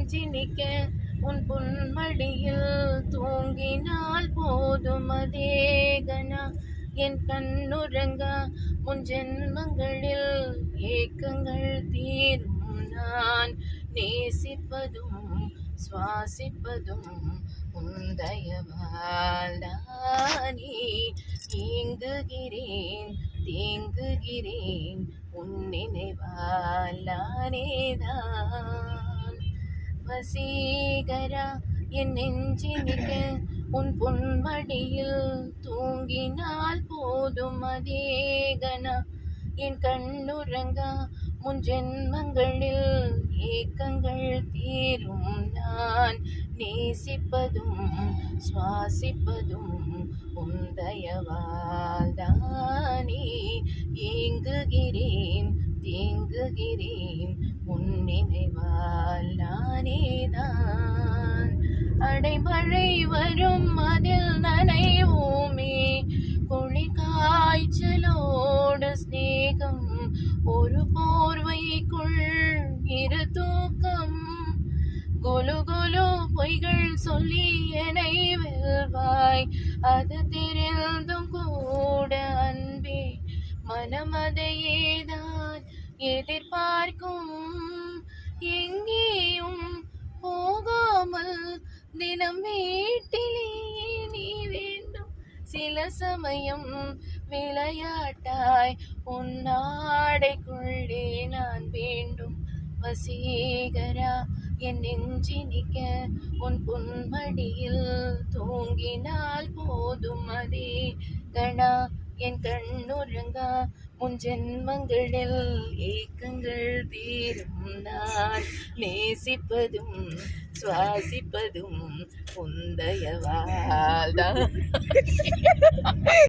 நெஞ்சினிக்க உன் பொன்மடியில் தூங்கினால் போதும் அதே கணா என் கண்ணுறங்க முன் ஜென்மங்களில் ஏக்கங்கள் தீரும் நான் நேசிப்பதும் சுவாசிப்பதும் உந்தயவால் நானே ஏங்குகிறேன் தேங்குகிறேன் உன் நினைவால் நானேதான் வசீகரா என் நெஞ்சினிக்க உன் பொன்மடியில் தூங்கினால் போதும் அதே கணா என் கண்ணுறங்கா முன் ஜென்மங்களில் ஏக்கங்கள் தீரும் நான் நேசிப்பதும் சுவாசிப்பதும் உந்தயவால் தானே ஏங்குகிறேன் தேங்குகிறேன் உன் நினைவால் நானேதான் அடைமழை வரும் அதில் நனைவோமே குளிர் காய்ச்சலோடு ஸ்நேகம் ஒரு போர்வைக்குள் இரு தூக்கம் கொலு கொலு பொய்கள் சொல்லி என்னை வெல்வாய் அது தெரிந்தும் கூட அன்பே மனமதையேதான் எதிர்பார்க்கும் எங்கேயும் போகாமல் தினம் வீட்டிலே நீ வேண்டும் சில சமயம் விளையாட்டாய் உன்னாடைக்குள்ளே நான் வேண்டும் வசீகரா என் நெஞ்சினிக்க உன் பொன்மடியில் தூங்கினால் போதும் அதே கணா என் கண்ணுறங்கா முன் ஜென்மங்களில் ஏக்கங்கள் தீரும் நான் நேசிப்பதும் சுவாசிப்பதும் உந்தயவால் தான்